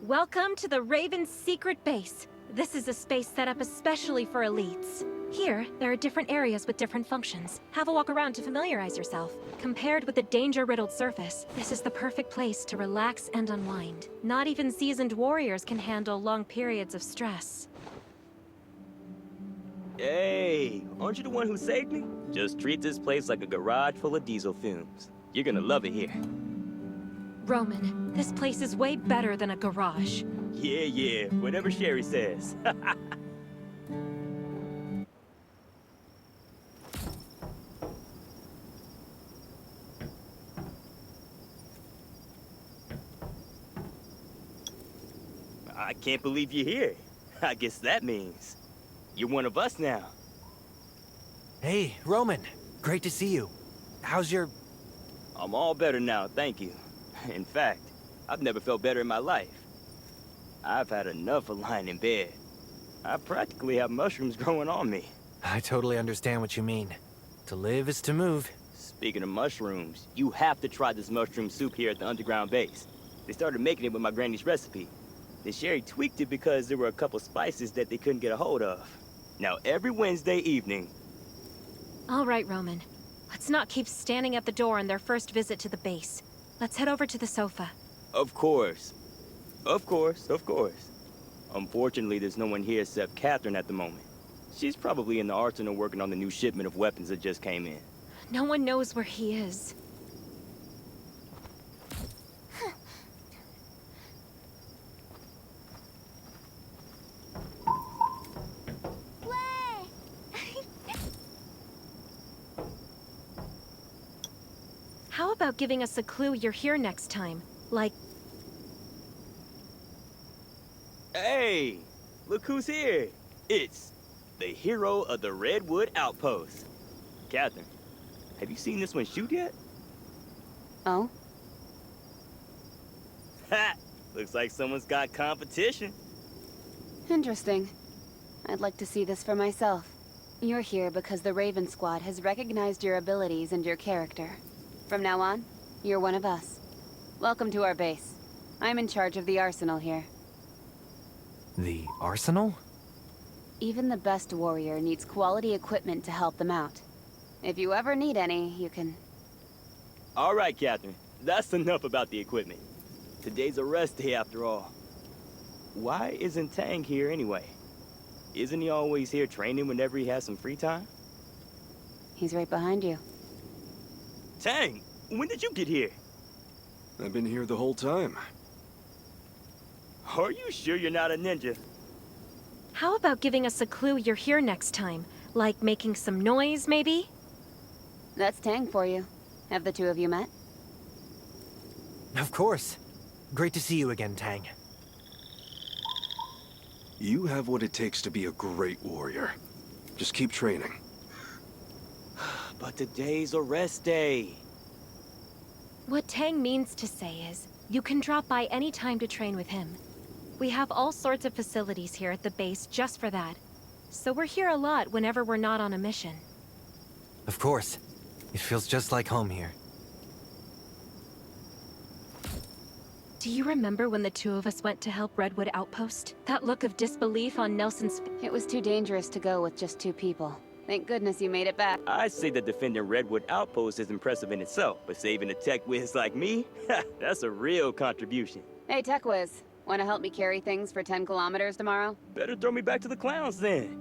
Speaker 2: Welcome to the Raven's secret base. This is a space set up especially for elites. Here, there are different areas with different functions. Have a walk around to familiarize yourself. Compared with the danger-riddled surface, this is the perfect place to relax and unwind. Not even seasoned warriors can handle long periods of stress.
Speaker 20: Hey, aren't you the one who saved me? Just treat this place like a garage full of diesel fumes. You're gonna love it here.
Speaker 2: Roman, this place is way better than a garage.
Speaker 20: Yeah, whatever Sherry says. I can't believe you're here. I guess that means you're one of us now.
Speaker 5: Hey, Roman. Great to see you. How's your...
Speaker 20: I'm all better now, thank you. In fact, I've never felt better in my life. I've had enough of lying in bed. I practically have mushrooms growing on me.
Speaker 5: I totally understand what you mean. To live is to move.
Speaker 20: Speaking of mushrooms, you have to try this mushroom soup here at the underground base. They started making it with my granny's recipe. Then Sherry tweaked it because there were a couple spices that they couldn't get a hold of. Now, every Wednesday evening...
Speaker 2: All right, Roman. Let's not keep standing at the door on their first visit to the base. Let's head over to the sofa.
Speaker 20: Of course. Of course, of course. Unfortunately, there's no one here except Catherine at the moment. She's probably in the arsenal working on the new shipment of weapons that just came in.
Speaker 2: No one knows where he is. How about giving us a clue you're here next time? Like...
Speaker 20: Hey! Look who's here! It's the hero of the Redwood Outpost. Catherine, have you seen this one shoot yet?
Speaker 3: Oh?
Speaker 20: Ha! Looks like someone's got competition.
Speaker 3: Interesting. I'd like to see this for myself. You're here because the Raven Squad has recognized your abilities and your character. From now on, you're one of us. Welcome to our base. I'm in charge of the arsenal here.
Speaker 5: The arsenal?
Speaker 3: Even the best warrior needs quality equipment to help them out. If you ever need any, you can...
Speaker 20: All right, Catherine. That's enough about the equipment. Today's a rest day after all. Why isn't Tang here anyway? Isn't he always here training whenever he has some free time?
Speaker 3: He's right behind you.
Speaker 20: Tang, when did you get here?
Speaker 8: I've been here the whole time.
Speaker 20: Are you sure you're not a ninja?
Speaker 2: How about giving us a clue you're here next time? Like making some noise, maybe?
Speaker 3: That's Tang for you. Have the two of you met?
Speaker 5: Of course. Great to see you again, Tang.
Speaker 8: You have what it takes to be a great warrior. Just keep training.
Speaker 20: But today's a rest day.
Speaker 2: What Tang means to say is, you can drop by any time to train with him. We have all sorts of facilities here at the base just for that. So we're here a lot whenever we're not on a mission.
Speaker 5: Of course. It feels just like home here.
Speaker 2: Do you remember when the two of us went to help Redwood Outpost? That look of disbelief on Nelson's...
Speaker 3: It was too dangerous to go with just two people. Thank goodness you made it back.
Speaker 20: I'd say that defending Redwood Outpost is impressive in itself, but saving a tech whiz like me? That's a real contribution.
Speaker 3: Hey, Tech Whiz. Want to help me carry things for 10 kilometers tomorrow?
Speaker 20: Better throw me back to the clowns then.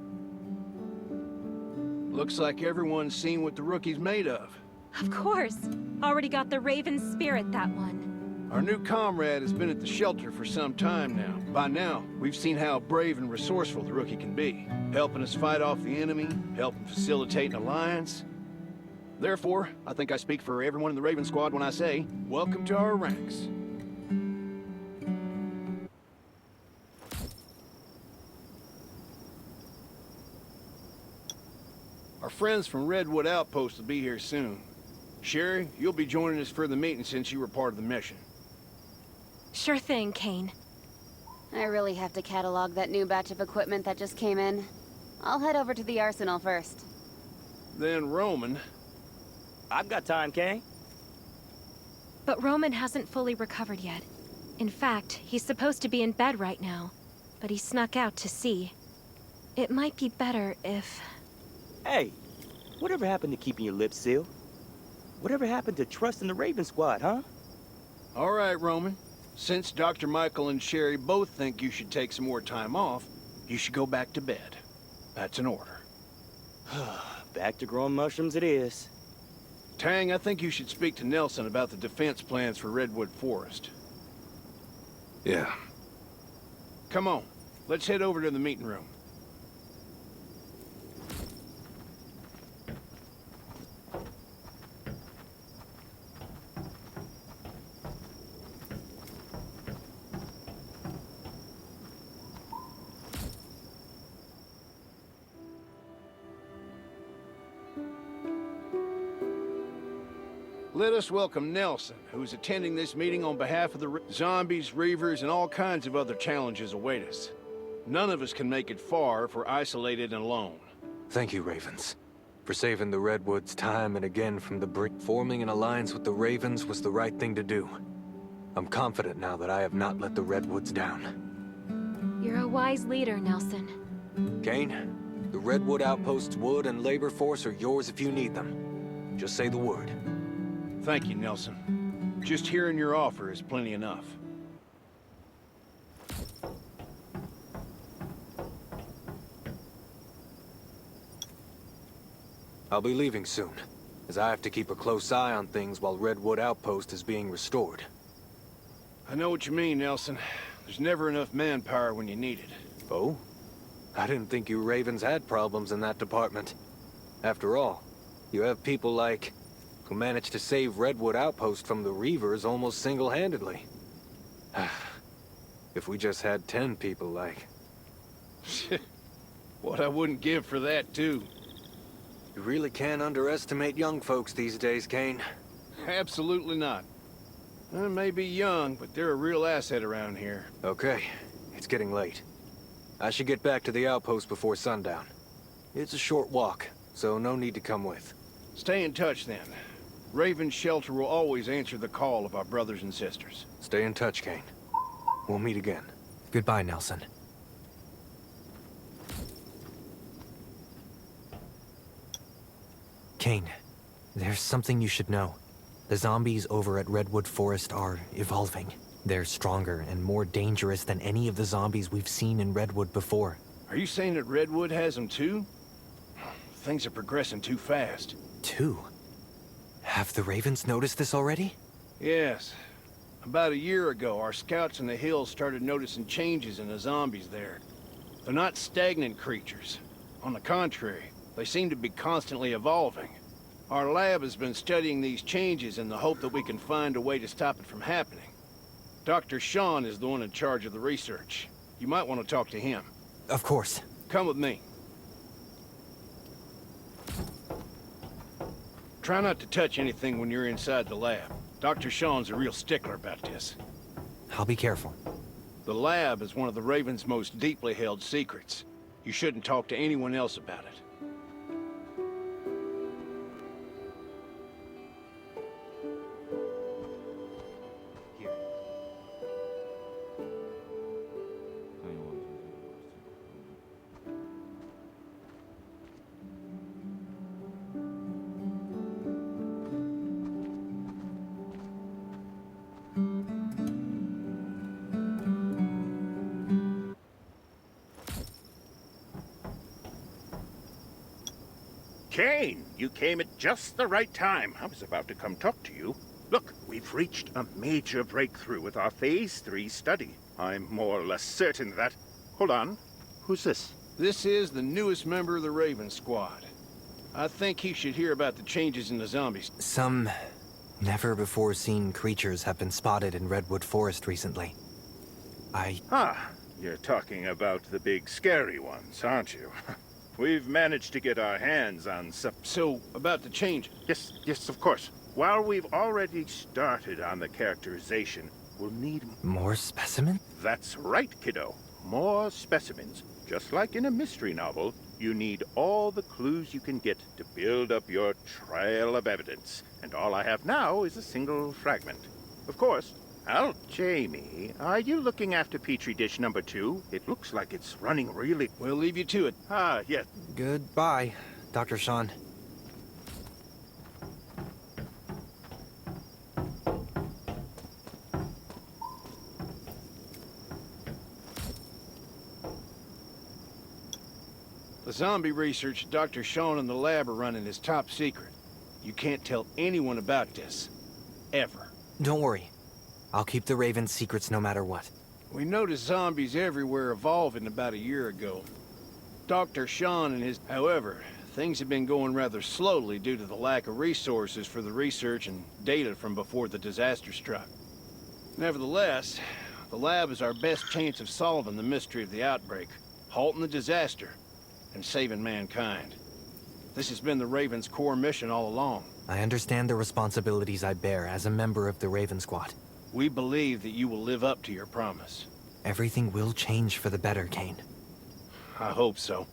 Speaker 13: Looks like everyone's seen what the rookie's made of.
Speaker 2: Of course. Already got the Raven spirit, that one.
Speaker 13: Our new comrade has been at the shelter for some time now. By now, we've seen how brave and resourceful the rookie can be, helping us fight off the enemy, helping facilitate an alliance. Therefore, I think I speak for everyone in the Raven Squad when I say, welcome to our ranks. Our friends from Redwood Outpost will be here soon. Sherry, you'll be joining us for the meeting since you were part of the mission.
Speaker 2: Sure thing, Kane.
Speaker 3: I really have to catalog that new batch of equipment that just came in. I'll head over to the arsenal first.
Speaker 13: Then Roman...
Speaker 20: I've got time, Kane.
Speaker 2: But Roman hasn't fully recovered yet. In fact, he's supposed to be in bed right now, but he snuck out to see. It might be better if...
Speaker 20: Hey, whatever happened to keeping your lips sealed? Whatever happened to trusting the Raven Squad, huh?
Speaker 13: All right, Roman. Since Dr. Michael and Sherry both think you should take some more time off, you should go back to bed. That's an order.
Speaker 20: Back to growing mushrooms it is.
Speaker 13: Tang, I think you should speak to Nelson about the defense plans for Redwood Forest.
Speaker 8: Yeah.
Speaker 13: Come on, let's head over to the meeting room. Let us welcome Nelson, who's attending this meeting on behalf of the zombies, reavers, and all kinds of other challenges await us. None of us can make it far if we're isolated and alone.
Speaker 10: Thank you, Ravens, for saving the Redwoods time and again from the brink. Forming an alliance with the Ravens was the right thing to do. I'm confident now that I have not let the Redwoods down.
Speaker 2: You're a wise leader, Nelson.
Speaker 10: Kane, the Redwood Outpost's wood and labor force are yours if you need them. Just say the word.
Speaker 13: Thank you, Nelson. Just hearing your offer is plenty enough.
Speaker 10: I'll be leaving soon, as I have to keep a close eye on things while Redwood Outpost is being restored.
Speaker 13: I know what you mean, Nelson. There's never enough manpower when you need it.
Speaker 10: Oh? I didn't think you Ravens had problems in that department. After all, you have people like... who managed to save Redwood Outpost from the Reavers almost single-handedly. If we just had 10 people like...
Speaker 13: What I wouldn't give for that, too.
Speaker 10: You really can't underestimate young folks these days, Kane.
Speaker 13: Absolutely not. They may be young, but they're a real asset around here.
Speaker 10: Okay, it's getting late. I should get back to the outpost before sundown. It's a short walk, so no need to come with.
Speaker 13: Stay in touch, then. Raven's shelter will always answer the call of our brothers and sisters.
Speaker 10: Stay in touch, Kane. We'll meet again.
Speaker 5: Goodbye, Nelson. Kane, there's something you should know. The zombies over at Redwood Forest are evolving. They're stronger and more dangerous than any of the zombies we've seen in Redwood before.
Speaker 13: Are you saying that Redwood has them too? Things are progressing too fast.
Speaker 5: Too? Have the Ravens noticed this already?
Speaker 13: Yes. About a year ago, our scouts in the hills started noticing changes in the zombies there. They're not stagnant creatures. On the contrary, they seem to be constantly evolving. Our lab has been studying these changes in the hope that we can find a way to stop it from happening. Dr. Sean is the one in charge of the research. You might want to talk to him.
Speaker 5: Of course.
Speaker 13: Come with me. Try not to touch anything when you're inside the lab. Dr. Sean's a real stickler about this.
Speaker 5: I'll be careful.
Speaker 13: The lab is one of the Raven's most deeply held secrets. You shouldn't talk to anyone else about it.
Speaker 18: Kane, you came at just the right time. I was about to come talk to you. Look, we've reached a major breakthrough with our Phase 3 study. I'm more or less certain that... Hold on. Who's this?
Speaker 13: This is the newest member of the Raven Squad. I think he should hear about the changes in the zombies.
Speaker 5: Some never-before-seen creatures have been spotted in Redwood Forest recently.
Speaker 18: You're talking about the big scary ones, aren't you? We've managed to get our hands on some...
Speaker 13: So, about the changes?
Speaker 18: Yes, of course. While we've already started on the characterization, we'll need...
Speaker 5: More specimens?
Speaker 18: That's right, kiddo. More specimens. Just like in a mystery novel, you need all the clues you can get to build up your trail of evidence. And all I have now is a single fragment. Of course, Jamie, are you looking after Petri dish number 2? It looks like it's running really...
Speaker 13: We'll leave you to it.
Speaker 18: Yes.
Speaker 5: Goodbye, Dr. Sean.
Speaker 13: The zombie research Dr. Sean and the lab are running is top secret. You can't tell anyone about this. Ever.
Speaker 5: Don't worry. I'll keep the Raven's secrets no matter what.
Speaker 13: We noticed zombies everywhere evolving about a year ago. Dr. Sean and his... However, things have been going rather slowly due to the lack of resources for the research and data from before the disaster struck. Nevertheless, the lab is our best chance of solving the mystery of the outbreak, halting the disaster, and saving mankind. This has been the Raven's core mission all along.
Speaker 5: I understand the responsibilities I bear as a member of the Raven Squad.
Speaker 13: We believe that you will live up to your promise.
Speaker 5: Everything will change for the better, Kane.
Speaker 13: I hope so.